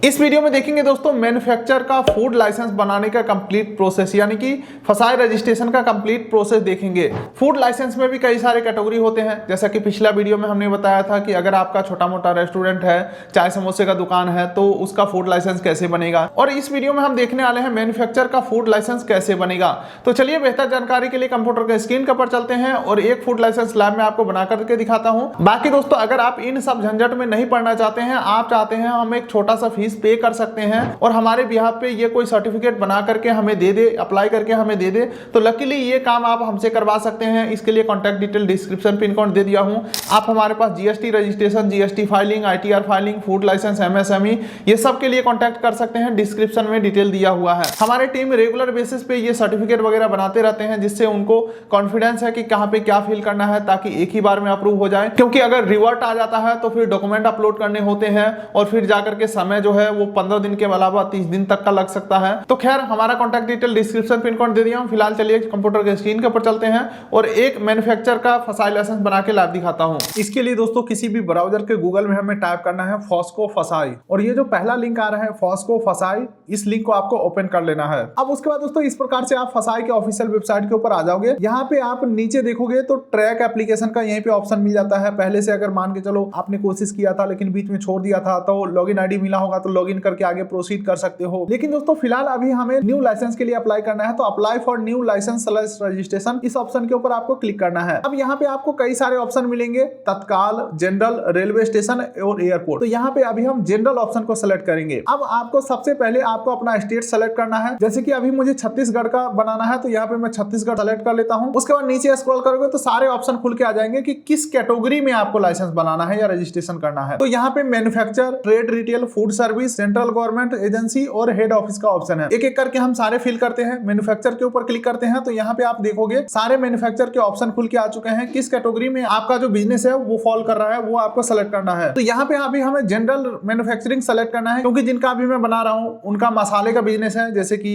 इस वीडियो में देखेंगे दोस्तों मैन्युफैक्चर का फूड लाइसेंस बनाने का कंप्लीट प्रोसेस, यानी कि फसाई रजिस्ट्रेशन का कंप्लीट प्रोसेस देखेंगे। फूड लाइसेंस में भी कई सारे कैटेगरी होते हैं, जैसा कि पिछला वीडियो में हमने बताया था कि अगर आपका छोटा मोटा रेस्टोरेंट है, चाय समोसे का दुकान है, तो उसका फूड लाइसेंस कैसे बनेगा। और इस वीडियो में हम देखने वाले हैं मैन्युफैक्चर का फूड लाइसेंस कैसे बनेगा। तो चलिए बेहतर जानकारी के लिए कंप्यूटर के स्क्रीन के ऊपर चलते हैं और एक फूड लाइसेंस लैब में आपको बना करके दिखाता हूँ। बाकी दोस्तों अगर आप इन सब झंझट में नहीं पढ़ना चाहते हैं, आप चाहते हैं हम एक छोटा सा फीस पे कर सकते हैं और हमारे बिहाफ पे ये कोई सर्टिफिकेट बना करके हमें दे दे, अप्लाई करके हमें दे दे, तो लकीली ये काम आप हमसे करवा सकते हैं। इसके लिए contact detail description pin code दे दिया हूं। आप हमारे पास GST registration, GST filing, ITR filing, food licence, MSME, ये सब के लिए कॉन्टैक्ट कर सकते हैं। डिस्क्रिप्शन में डिटेल दिया हुआ है। हमारी टीम रेगुलर बेसिस पे ये सर्टिफिकेट वगैरह बनाते रहते हैं, जिससे उनको कॉन्फिडेंस है कि कहां पे क्या फिल करना है, ताकि एक ही बार में अप्रूव हो जाए। क्योंकि अगर रिवर्ट आ जाता है तो फिर डॉक्यूमेंट अपलोड करने होते हैं और फिर जाकर के समय जो है वो 15 दिन के अलावा 30 दिन तक का लग सकता है। तो खैर हमारा contact detail description pin code दे दिया हूं। फिलहाल चलिए कंप्यूटर के स्क्रीन के ऊपर चलते हैं और एक मैन्युफैक्चर का फसाई लाइसेंस बना के लाइव दिखाता हूं। इसके लिए दोस्तों किसी भी ब्राउजर के गूगल में हमें टाइप करना है फॉस्को फसाई, और ये जो पहला लिंक आ रहा है फॉस्को फसाई, इस लिंक को आपको ओपन कर लेना है। अब उसके बाद दोस्तों इस प्रकार से आप फसाई के ऑफिशियल वेबसाइट के ऊपर आ जाओगे। यहाँ पे आप नीचे देखोगे तो ट्रैक एप्लीकेशन का यहीं पे ऑप्शन मिल जाता है। पहले से अगर मान के चलो आपने कोशिश किया था लेकिन बीच में छोड़ दिया था, तो लॉगिन आईडी मिला होगा तो लॉगिन करके आगे प्रोसीड कर सकते हो। लेकिन दोस्तों फिलहाल अभी हमें न्यू लाइसेंस के लिए अप्लाई करना है, तो apply for new license registration, इस ऑप्शन के ऊपर आपको क्लिक करना है। अब यहाँ पे आपको कई सारे ऑप्शन मिलेंगे, तत्काल, जनरल, रेलवे स्टेशन और एयरपोर्ट। तो यहाँ पे अभी हम जनरल ऑप्शन को सेलेक्ट करेंगे। अब आपको सबसे पहले आपको अपना स्टेट सेलेक्ट करना है। जैसे कि अभी मुझे छत्तीसगढ़ का बनाना है, तो यहाँ पे मैं छत्तीसगढ़ सेलेक्ट कर लेता हूँ। उसके बाद नीचे स्क्रॉल करोगे तो सारे ऑप्शन खुल के आ जाएंगे कि किस कैटेगरी में आपको लाइसेंस बनाना है या रजिस्ट्रेशन करना है। तो यहाँ पे manufacture, trade, retail, food service, central government agency और हेड ऑफिस का ऑप्शन है। एक एक करके हम सारे फिल करते हैं। मैन्युफैक्चर के ऊपर क्लिक करते हैं तो यहाँ पे आप देखोगे सारे मैन्युफैक्चर के ऑप्शन खुल के आ चुके हैं। किस कैटेगरी में आपका जो बिजनेस है वो फॉल कर रहा है वो आपको सेलेक्ट करना है। तो यहाँ पे अभी हमें जनरल मैन्युफैक्चरिंग सेलेक्ट करना है, क्योंकि जिनका अभी मैं बना रहा हूँ उनका मसाले का बिजनेस है, जैसे कि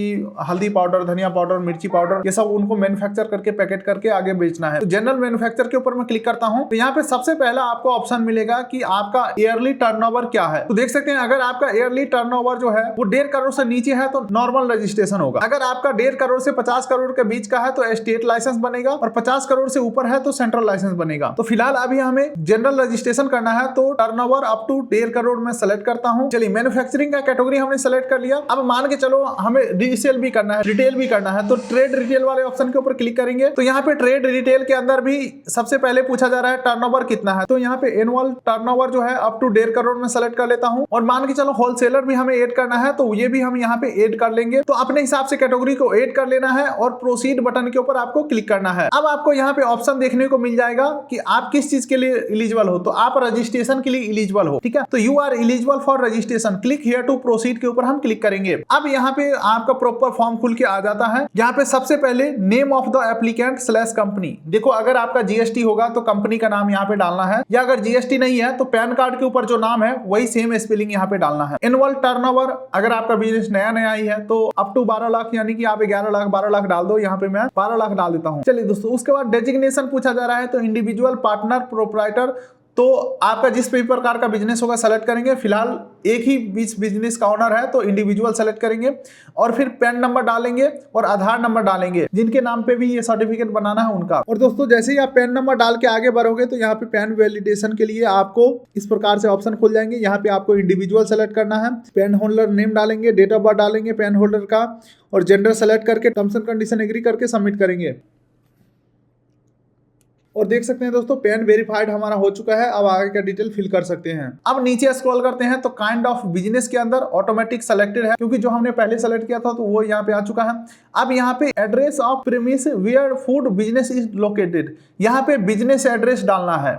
हल्दी पाउडर, धनिया पाउडर, मिर्ची पाउडर, ये सब उनको मैन्युफैक्चर करके पैकेट करके आगे बेचना है। तो जनरल मैन्युफैक्चर के ऊपर मैं क्लिक करता हूँ तो यहाँ पे सबसे पहला आपको ऑप्शन मिलेगा कि आपका ईयरली टर्नओवर क्या है। तो देख सकते हैं अगर आपका ईयरली टर्नओवर जो है वो 1.5 करोड़ से नीचे है तो नॉर्मल रजिस्ट्रेशन होगा। अगर आपका 1.5 करोड़ से 50 करोड़ के बीच का है तो स्टेट लाइसेंस बनेगा, और 50 करोड़ से ऊपर है तो सेंट्रल लाइसेंस बनेगा। तो फिलहाल अभी हमें जनरल रजिस्ट्रेशन करना है, तो टर्नओवर अप टू 1.5 करोड़ में सेलेक्ट करता हूं। चलिए मैन्युफैक्चरिंग का कैटेगरी हमने सेलेक्ट कर लिया। अब मान के चलो हमें रीसेल भी करना है, रिटेल भी करना है, तो ट्रेड रिटेल वाले ऑप्शन के ऊपर क्लिक करेंगे। तो यहाँ पे ट्रेड रिटेल के अंदर भी सबसे पहले पूछा जा रहा है टर्नओवर कितना है। तो यहाँ पे एनुअल टर्नओवर जो है अप टू 1.5 करोड़ में सेलेक्ट कर लेता हूं। और मान के चलो होलसेलर भी हमें ऐड करना है, तो ये भी हम यहाँ पे ऐड कर लेंगे। तो अपने हिसाब से कैटेगरी को ऐड कर लेना है और प्रोसीड बटन के ऊपर आपको क्लिक करना है। अब आपको यहाँ पे ऑप्शन देखने को मिल जाएगा कि आप किस चीज के लिए एलिजिबल हो। तो आप रजिस्ट्रेशन के लिए एलिजिबल हो, ठीक है। तो you are eligible for registration, click here to proceed के ऊपर हम क्लिक करेंगे। अब यहाँ पे आपका प्रॉपर फॉर्म खुल के आ जाता है। यहाँ पे सबसे पहले name of the applicant slash company. देखो अगर आपका जीएसटी होगा तो कंपनी का नाम यहाँ पे डालना है, या अगर जीएसटी नहीं है तो पैन कार्ड के ऊपर जो नाम है वही सेम स्पेलिंग यहाँ पे डालना है। एनुअल टर्नओवर, अगर आपका बिजनेस नया ही है तो अप टू 12 लाख, यानी कि आप 11 लाख 12 लाख डाल दो। यहाँ पे मैं 12 लाख डाल देता हूँ। चलिए दोस्तों उसके बाद डेजिग्नेशन पूछा जा रहा है, तो इंडिविजुअल, पार्टनर, प्रोप्राइटर, तो आपका जिस भी प्रकार का बिजनेस होगा सेलेक्ट करेंगे। फिलहाल एक ही बिजनेस का ओनर है तो इंडिविजुअल सेलेक्ट करेंगे, और फिर पैन नंबर डालेंगे और आधार नंबर डालेंगे, जिनके नाम पे भी ये सर्टिफिकेट बनाना है उनका। और दोस्तों जैसे ही आप पैन नंबर डाल के आगे बढ़ोगे तो यहाँ पे पैन वैलिडेशन के लिए आपको इस प्रकार से ऑप्शन खुल जाएंगे। यहाँ पे आपको इंडिविजुअल सेलेक्ट करना है, पैन होल्डर नेम डालेंगे, डेट ऑफ बर्थ डालेंगे पैन होल्डर का, और जेंडर सेलेक्ट करके टर्म्स एंड कंडीशन एग्री करके सबमिट करेंगे। और देख सकते हैं दोस्तों पैन वेरीफाइड हमारा हो चुका है। अब आगे का डिटेल फिल कर सकते हैं। अब नीचे स्क्रॉल करते हैं तो काइंड ऑफ बिजनेस के अंदर ऑटोमेटिक सेलेक्टेड है, क्योंकि जो हमने पहले सेलेक्ट किया था तो वो यहाँ पे आ चुका है। अब यहाँ पे address of premise where food business is located, यहाँ पे बिजनेस एड्रेस डालना है।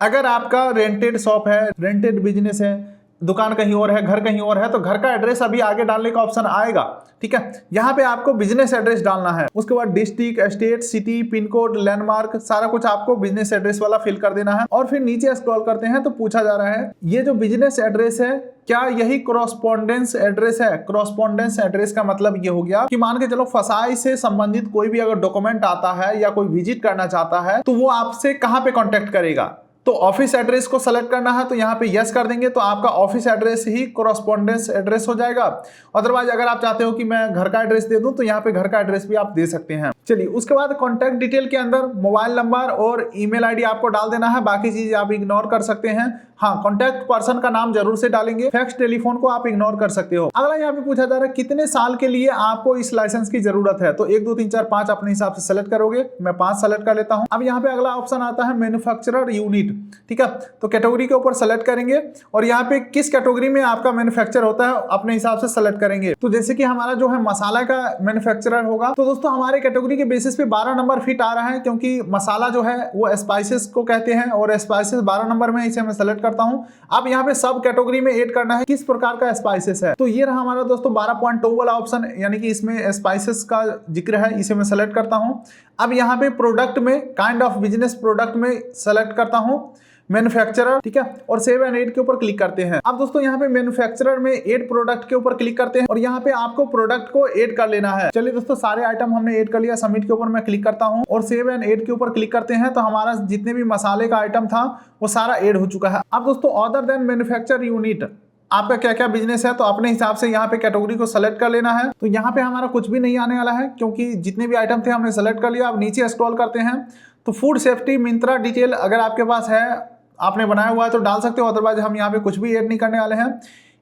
अगर आपका रेंटेड शॉप है, रेंटेड बिजनेस है, दुकान कहीं और है, घर कहीं और है, तो घर का एड्रेस अभी आगे डालने का ऑप्शन आएगा, ठीक है। यहाँ पे आपको बिजनेस एड्रेस डालना है। उसके बाद district, state, city, pin code, landmark, सारा कुछ आपको बिजनेस एड्रेस वाला फिल कर देना है। और फिर नीचे स्क्रॉल करते हैं तो पूछा जा रहा है ये जो बिजनेस एड्रेस है क्या यही कॉरस्पॉन्डेंस एड्रेस है। कॉरस्पॉन्डेंस एड्रेस का मतलब ये हो गया कि मान के चलो फसाई से संबंधित कोई भी अगर डॉक्यूमेंट आता है या कोई विजिट करना चाहता है तो वो आपसे कहाँ पे कॉन्टेक्ट करेगा। तो ऑफिस एड्रेस को सेलेक्ट करना है तो यहाँ पे यस कर देंगे तो आपका ऑफिस एड्रेस ही कोरस्पॉन्डेंस एड्रेस हो जाएगा। अदरवाइज अगर आप चाहते हो कि मैं घर का एड्रेस दे दूं तो यहाँ पे घर का एड्रेस भी आप दे सकते हैं। चलिए उसके बाद कॉन्टैक्ट डिटेल के अंदर मोबाइल नंबर और ईमेल आईडी आपको डाल देना है, बाकी चीज आप इग्नोर कर सकते हैं। हाँ, कॉन्टैक्ट पर्सन का नाम जरूर से डालेंगे, फैक्स टेलीफोन को आप इग्नोर कर सकते हो। अगला यहाँ पे पूछा जा रहा है कितने साल के लिए आपको इस लाइसेंस की जरूरत है, तो 1 2 3 4 5 अपने हिसाब से सेलेक्ट करोगे, मैं 5 सेलेक्ट कर लेता हूँ। अब यहाँ पे अगला ऑप्शन आता है मैन्युफैक्चरर यूनिट, ठीक है, तो कैटेगरी के ऊपर सेलेक्ट करेंगे और यहाँ पे किस कैटेगरी में आपका मैन्युफैक्चर होता है अपने हिसाब से सेलेक्ट करेंगे। तो जैसे कि हमारा जो है मसाला का मैन्युफैक्चरर होगा, तो दोस्तों हमारे कैटेगरी के बेसिस पे 12 नंबर फिट आ रहा है, क्योंकि मसाला जो है वो स्पाइसेस को कहते हैं और स्पाइसेस 12 नंबर में, इसे मैं सेलेक्ट करता हूँ। अब यहाँ पे सब कैटेगरी में ऐड करना है किस प्रकार का स्पाइसेस है, तो ये रहा हमारा दोस्तों 12.2 वाला ऑप्शन, यानी कि इसमें स्पाइसेस का जिक्र है, इसे मैं सेलेक्ट करता हूँ। अब यहाँ पे प्रोडक्ट में काइंड ऑफ बिजनेस प्रोडक्ट में सेलेक्ट करता हूँ मैन्युफैक्चरर, ठीक है, और सेव एंड ऐड के ऊपर क्लिक करते हैं। अब दोस्तों यहाँ पे मैन्युफैक्चरर में ऐड प्रोडक्ट के ऊपर क्लिक करते हैं और यहाँ पे आपको प्रोडक्ट को ऐड कर लेना है। चलिए दोस्तों सारे आइटम हमने ऐड कर लिया, सबमिट के ऊपर मैं क्लिक करता हूँ और सेव एंड ऐड के ऊपर क्लिक करते हैं, तो हमारा जितने भी मसाले का आइटम था वो सारा ऐड हो चुका है। अब दोस्तों अदर देन मैन्युफैक्चर यूनिट आपका क्या क्या बिजनेस है, तो अपने हिसाब से यहाँ पे कैटेगरी को सेलेक्ट कर लेना है। तो यहाँ पे हमारा कुछ भी नहीं आने वाला है, क्योंकि जितने भी आइटम थे हमने सेलेक्ट कर लिया। अब नीचे स्क्रॉल करते हैं तो फूड सेफ्टी मिंत्रा डिटेल अगर आपके पास है, आपने बनाया हुआ है तो डाल सकते हो, अदरवाइज हम यहाँ पे कुछ भी ऐड नहीं करने वाले हैं।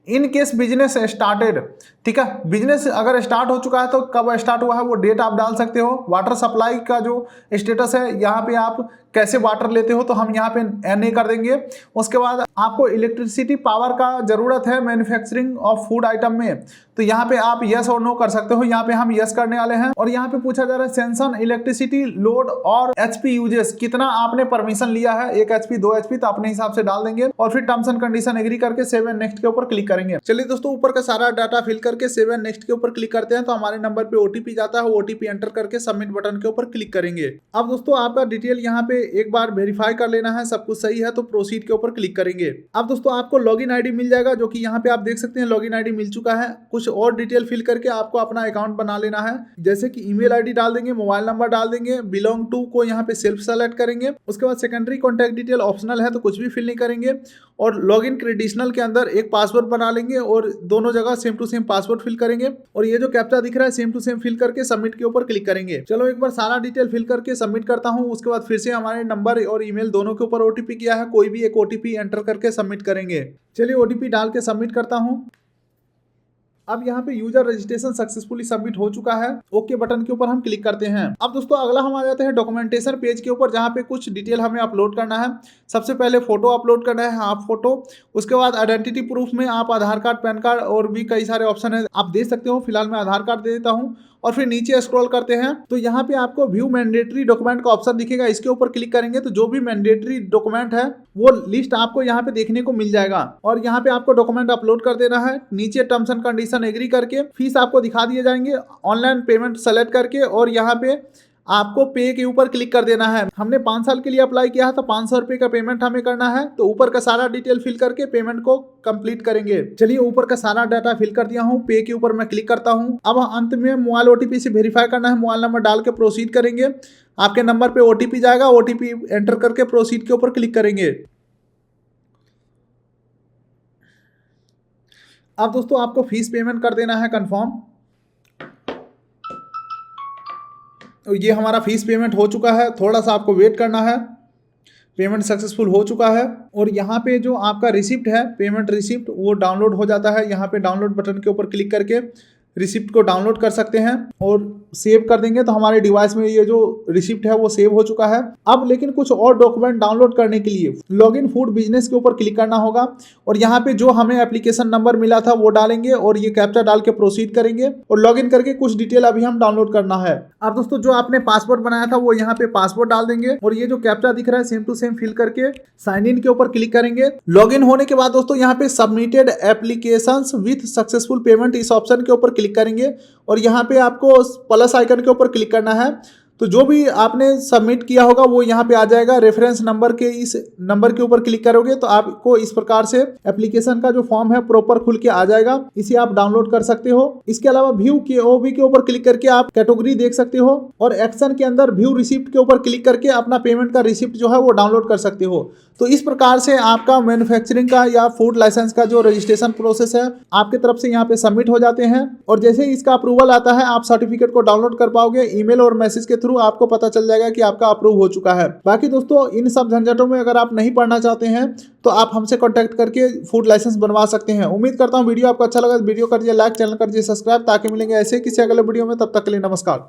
इन केस बिजनेस स्टार्टेड, ठीक है, बिजनेस अगर स्टार्ट हो चुका है तो कब स्टार्ट हुआ है वो डेट आप डाल सकते हो। वाटर सप्लाई का जो स्टेटस है, यहाँ पे आप कैसे वाटर लेते हो, तो हम यहाँ पे NA कर देंगे। उसके बाद आपको इलेक्ट्रिसिटी पावर का जरूरत है मैन्युफैक्चरिंग ऑफ फूड आइटम में, तो यहाँ पे आप यस और नो कर सकते हो, यहाँ पे हम यस करने वाले हैं। और यहाँ पे पूछा जा रहा है सेंसन इलेक्ट्रिसिटी लोड और HP यूजेस, कितना आपने परमिशन लिया है, 1 HP 2 HP, तो अपने हिसाब से डाल देंगे और फिर टर्म्स एंड कंडीशन एग्री करके सेव एंड नेक्स्ट के ऊपर क्लिक करेंगे। चलिए दोस्तों ऊपर का सारा डाटा फिल करके सेव एंड नेक्स्ट के ऊपर क्लिक करते हैं, तो हमारे नंबर पे OTP जाता है, OTP एंटर करके सबमिट बटन के ऊपर क्लिक करेंगे। अब दोस्तों आपका डिटेल यहाँ पे एक बार वेरीफाई कर लेना है, सब कुछ सही है तो प्रोसीड के ऊपर क्लिक करेंगे। अब दोस्तों आपको लॉगिन आईडी मिल जाएगा, जो कि यहाँ पे आप देख सकते हैं लॉगिन आईडी मिल चुका है। कुछ और डिटेल फिल करके आपको अपना अकाउंट बना लेना है, जैसे कि ईमेल आईडी डाल देंगे, मोबाइल नंबर डाल देंगे, बिलोंग टू को यहाँ पे सेल्फ सेलेक्ट करेंगे। उसके बाद सेकेंडरी कॉन्टैक्ट डिटेल ऑप्शनल है तो कुछ भी फिल नहीं करेंगे और लॉगिन क्रेडिशनल के अंदर एक पासवर्ड बना लेंगे और दोनों जगह same to same password fill करेंगे और ये जो कैप्चा दिख रहा है सेम टू सेम फिल करके सबमिट के ऊपर क्लिक करेंगे। चलो एक बार सारा डिटेल फिल करके सबमिट करता हूँ। उसके बाद फिर से हमारे नंबर और ईमेल दोनों के ऊपर OTP किया है, कोई भी एक OTP एंटर करके सबमिट करेंगे। चलिए OTP डाल के सबमिट करता हूँ। अब यहाँ पे यूजर रजिस्ट्रेशन सक्सेसफुली सबमिट हो चुका है, ओके बटन के ऊपर हम क्लिक करते हैं। अब दोस्तों अगला हम आ जाते हैं डॉक्यूमेंटेशन पेज के ऊपर, जहाँ पे कुछ डिटेल हमें अपलोड करना है। सबसे पहले फोटो अपलोड करना है, हाफ फोटो। उसके बाद आइडेंटिटी प्रूफ में आप आधार कार्ड, पैन कार्ड और भी कई सारे ऑप्शन है, आप दे सकते हो। फिलहाल मैं आधार कार्ड दे देता हूँ और फिर नीचे स्क्रॉल करते हैं तो यहाँ पे आपको व्यू मैंडेटरी डॉक्यूमेंट का ऑप्शन दिखेगा, इसके ऊपर क्लिक करेंगे तो जो भी मैंडेटरी डॉक्यूमेंट है वो लिस्ट आपको यहाँ पे देखने को मिल जाएगा और यहाँ पे आपको डॉक्यूमेंट अपलोड कर देना है। नीचे टर्म्स एंड कंडीशन एग्री करके फीस आपको दिखा दिए जाएंगे, ऑनलाइन पेमेंट सेलेक्ट करके और यहाँ पे आपको पे के ऊपर क्लिक कर देना है। हमने 5 साल के लिए अप्लाई किया है तो 500 रुपये का पेमेंट हमें करना है, तो ऊपर का सारा डिटेल फिल करके पेमेंट को कंप्लीट करेंगे। चलिए ऊपर का सारा डाटा फिल कर दिया हूँ, पे के ऊपर मैं क्लिक करता हूँ। अब अंत में मोबाइल OTP से वेरीफाई करना है, मोबाइल नंबर डाल के प्रोसीड करेंगे। आपके नंबर पे OTP जाएगा, OTP एंटर करके प्रोसीड के ऊपर क्लिक करेंगे। अब दोस्तों आपको फीस पेमेंट कर देना है कंफर्म। तो ये हमारा फीस पेमेंट हो चुका है, थोड़ा सा आपको वेट करना है। पेमेंट सक्सेसफुल हो चुका है और यहाँ पे जो आपका रिसिप्ट है, पेमेंट रिसिप्ट, वो डाउनलोड हो जाता है। यहाँ पे डाउनलोड बटन के ऊपर क्लिक करके रिसिप्ट को डाउनलोड कर सकते हैं और सेव कर देंगे तो हमारे डिवाइस में ये जो रिसिप्ट है वो सेव हो चुका है। अब लेकिन कुछ और डॉक्यूमेंट डाउनलोड करने के लिए लॉगिन फूड बिजनेस के ऊपर क्लिक करना होगा और यहाँ पे जो हमें एप्लीकेशन नंबर मिला था वो डालेंगे और ये कैप्चा डाल के प्रोसीड करेंगे और लॉगिन करके कुछ डिटेल अभी हम डाउनलोड करना है। अब दोस्तों जो आपने पासवर्ड बनाया था वो यहाँ पे पासवर्ड डाल देंगे और ये जो कैप्चा दिख रहा है सेम टू सेम फिल करके साइन इन के ऊपर क्लिक करेंगे। लॉगिन होने के बाद दोस्तों यहाँ पे submitted applications with successful payment इस ऑप्शन के ऊपर क्लिक करेंगे और यहाँ पे आपको प्लस आइकन के ऊपर क्लिक करना है। तो जो भी आपने सबमिट किया होगा वो यहाँ पे आ जाएगा। रेफरेंस नंबर के इस नंबर के ऊपर क्लिक करोगे तो आपको इस प्रकार से एप्लीकेशन का जो फॉर्म है प्रॉपर खुल के आ जाएगा। इसे आप डाउनलोड कर सकते हो। इसके अलावा व्यू के ओबी के ऊपर क्लिक करके आप कैटेगरी देख सकते हो और एक्शन के अंदर व्यू रिसिप्ट के ऊपर क्लिक करके अपना पेमेंट का रिसिप्ट जो है वो डाउनलोड कर सकते हो। तो इस प्रकार से आपका मैन्युफैक्चरिंग का या फूड लाइसेंस का जो रजिस्ट्रेशन प्रोसेस है आपके तरफ से यहाँ पे सबमिट हो जाते हैं और जैसे ही इसका अप्रूवल आता है आप सर्टिफिकेट को डाउनलोड कर पाओगे। ईमेल और मैसेज के थ्रू आपको पता चल जाएगा कि आपका अप्रूव हो चुका है। बाकी दोस्तों इन सब झंझटों में अगर आप नहीं पढ़ना चाहते हैं तो आप हमसे कॉन्टैक्ट करके फूड लाइसेंस बनवा सकते हैं। उम्मीद करता हूँ वीडियो आपको अच्छा लगा। वीडियो कर दिया लाइक, चैनल कर दिया सब्सक्राइब ताकि मिलेंगे ऐसे किसी अगले वीडियो में। तब तक के लिए नमस्कार।